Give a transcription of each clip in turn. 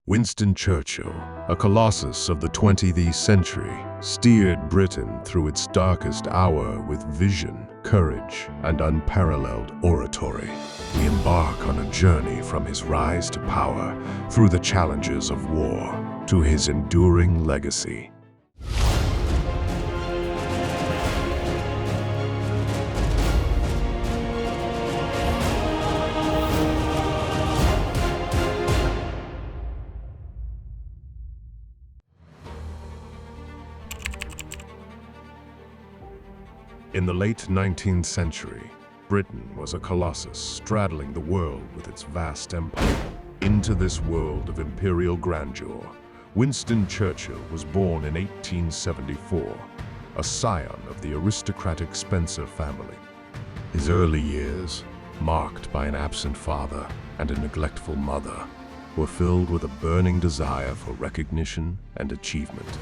Winston Churchill, a colossus of the 20th century, steered Britain through its darkest hour with vision, courage, and unparalleled oratory. We embark on a journey from his rise to power, through the challenges of war, to his enduring legacy. In the late 19th century, Britain was a colossus straddling the world with its vast empire. Into this world of imperial grandeur, Winston Churchill was born in 1874, a scion of the aristocratic Spencer family. His early years, marked by an absent father and a neglectful mother, were filled with a burning desire for recognition and achievement.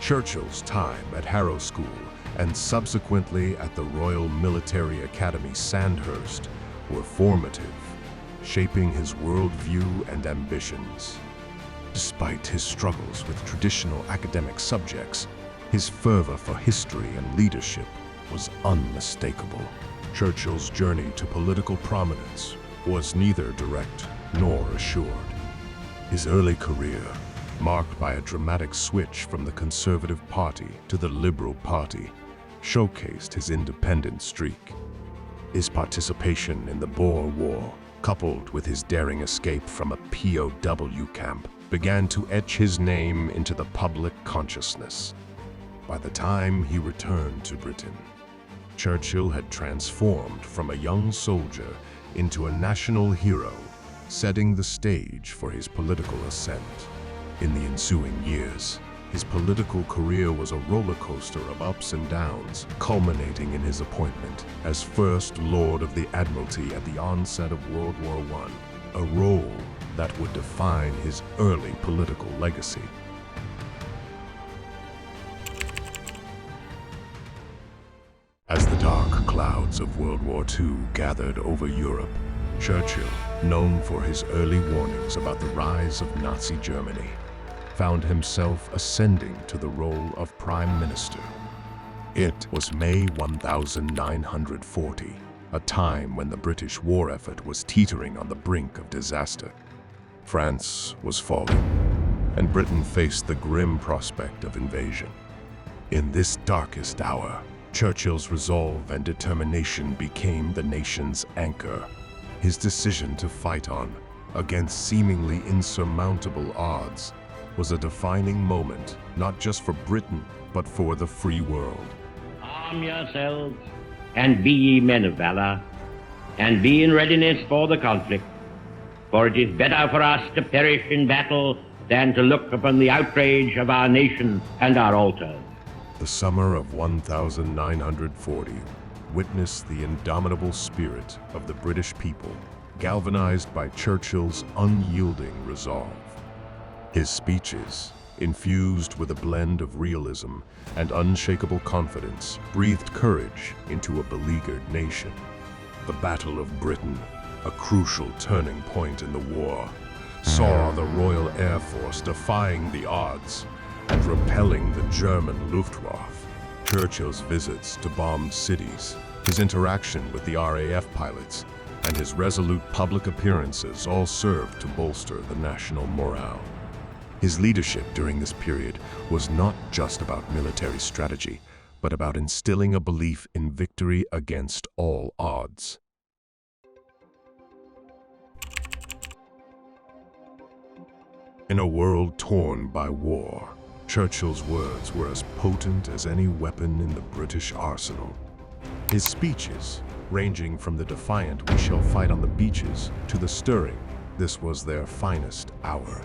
Churchill's time at Harrow School and subsequently at the Royal Military Academy Sandhurst were formative, shaping his worldview and ambitions. Despite his struggles with traditional academic subjects, his fervor for history and leadership was unmistakable. Churchill's journey to political prominence was neither direct nor assured. His early career, marked by a dramatic switch from the Conservative Party to the Liberal Party, showcased his independent streak. His participation in the Boer War, coupled with his daring escape from a POW camp, began to etch his name into the public consciousness. By the time he returned to Britain, Churchill had transformed from a young soldier into a national hero, setting the stage for his political ascent. In the ensuing years, his political career was a roller coaster of ups and downs, culminating in his appointment as First Lord of the Admiralty at the onset of World War I, a role that would define his early political legacy. As the dark clouds of World War II gathered over Europe, Churchill, known for his early warnings about the rise of Nazi Germany, found himself ascending to the role of Prime Minister. It was May 1940, a time when the British war effort was teetering on the brink of disaster. France was falling, and Britain faced the grim prospect of invasion. In this darkest hour, Churchill's resolve and determination became the nation's anchor. His decision to fight on, against seemingly insurmountable odds, was a defining moment, not just for Britain, but for the free world. Arm yourselves, and be ye men of valor, and be in readiness for the conflict, for it is better for us to perish in battle than to look upon the outrage of our nation and our altars. The summer of 1940 witnessed the indomitable spirit of the British people, galvanized by Churchill's unyielding resolve. His speeches, infused with a blend of realism and unshakable confidence, breathed courage into a beleaguered nation. The Battle of Britain, a crucial turning point in the war, saw the Royal Air Force defying the odds and repelling the German Luftwaffe. Churchill's visits to bombed cities, his interaction with the RAF pilots, and his resolute public appearances all served to bolster the national morale. His leadership during this period was not just about military strategy, but about instilling a belief in victory against all odds. In a world torn by war, Churchill's words were as potent as any weapon in the British arsenal. His speeches, ranging from the defiant "we shall fight on the beaches" to the stirring "this was their finest hour,"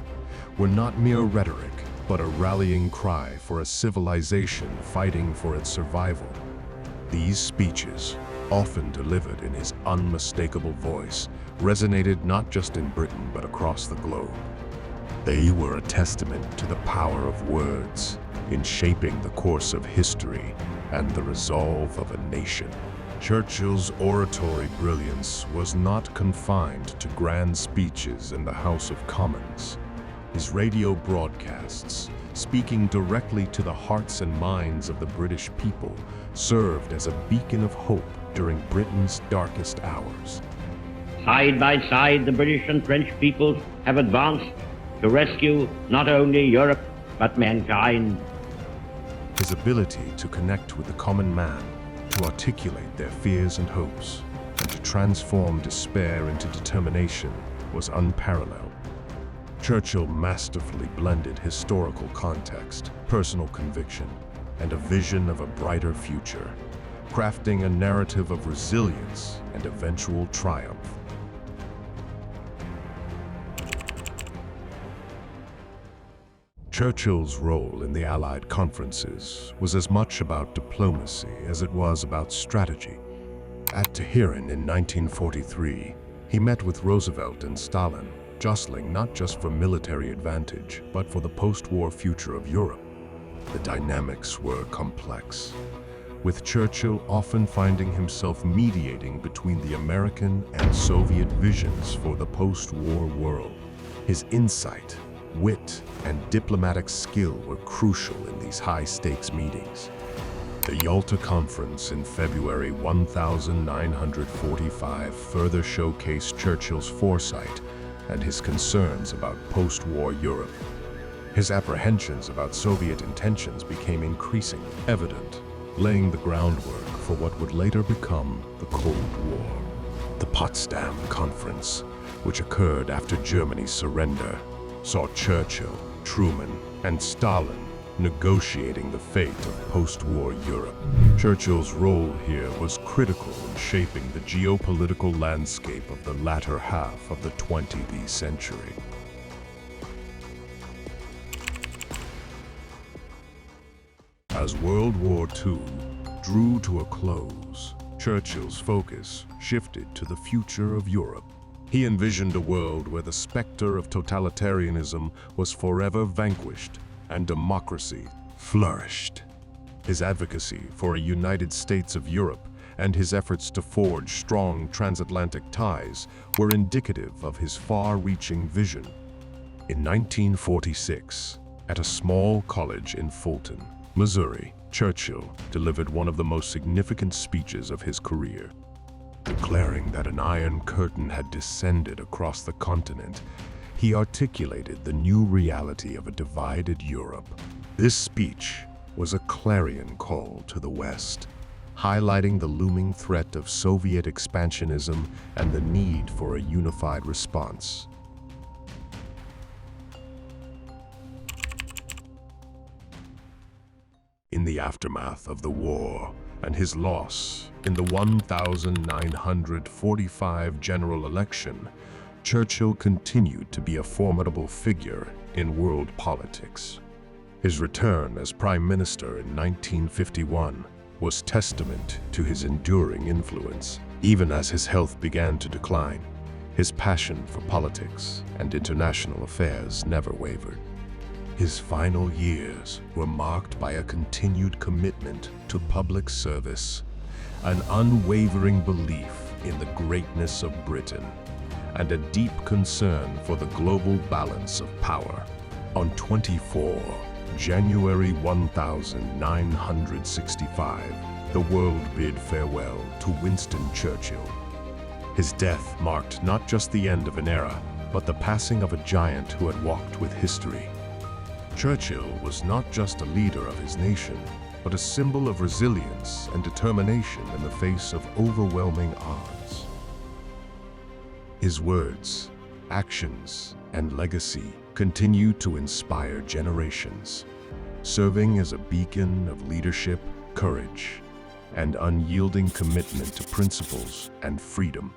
were not mere rhetoric, but a rallying cry for a civilization fighting for its survival. These speeches, often delivered in his unmistakable voice, resonated not just in Britain but across the globe. They were a testament to the power of words in shaping the course of history and the resolve of a nation. Churchill's oratory brilliance was not confined to grand speeches in the House of Commons. His radio broadcasts, speaking directly to the hearts and minds of the British people, served as a beacon of hope during Britain's darkest hours. Side by side, the British and French peoples have advanced to rescue not only Europe, but mankind. His ability to connect with the common man, to articulate their fears and hopes, and to transform despair into determination was unparalleled. Churchill masterfully blended historical context, personal conviction, and a vision of a brighter future, crafting a narrative of resilience and eventual triumph. Churchill's role in the Allied conferences was as much about diplomacy as it was about strategy. At Tehran in 1943, he met with Roosevelt and Stalin, jostling not just for military advantage, but for the post-war future of Europe. The dynamics were complex, with Churchill often finding himself mediating between the American and Soviet visions for the post-war world. His insight, wit, and diplomatic skill were crucial in these high-stakes meetings. The Yalta Conference in February 1945 further showcased Churchill's foresight and his concerns about post-war Europe. His apprehensions about Soviet intentions became increasingly evident, laying the groundwork for what would later become the Cold War. The Potsdam Conference, which occurred after Germany's surrender, saw Churchill, Truman, and Stalin negotiating the fate of post-war Europe. Churchill's role here was critical in shaping the geopolitical landscape of the latter half of the 20th century. As World War II drew to a close, Churchill's focus shifted to the future of Europe. He envisioned a world where the specter of totalitarianism was forever vanquished and democracy flourished. His advocacy for a United States of Europe and his efforts to forge strong transatlantic ties were indicative of his far-reaching vision. In 1946, at a small college in Fulton, Missouri, Churchill delivered one of the most significant speeches of his career. Declaring that an iron curtain had descended across the continent, he articulated the new reality of a divided Europe. This speech was a clarion call to the West, highlighting the looming threat of Soviet expansionism and the need for a unified response. In the aftermath of the war and his loss in the 1945 general election, Churchill continued to be a formidable figure in world politics. His return as Prime Minister in 1951 was testament to his enduring influence. Even as his health began to decline, his passion for politics and international affairs never wavered. His final years were marked by a continued commitment to public service, an unwavering belief in the greatness of Britain, and a deep concern for the global balance of power. On 24 January 1965, the world bid farewell to Winston Churchill. His death marked not just the end of an era, but the passing of a giant who had walked with history. Churchill was not just a leader of his nation, but a symbol of resilience and determination in the face of overwhelming odds. His words, actions, and legacy continue to inspire generations, serving as a beacon of leadership, courage, and unyielding commitment to principles and freedom.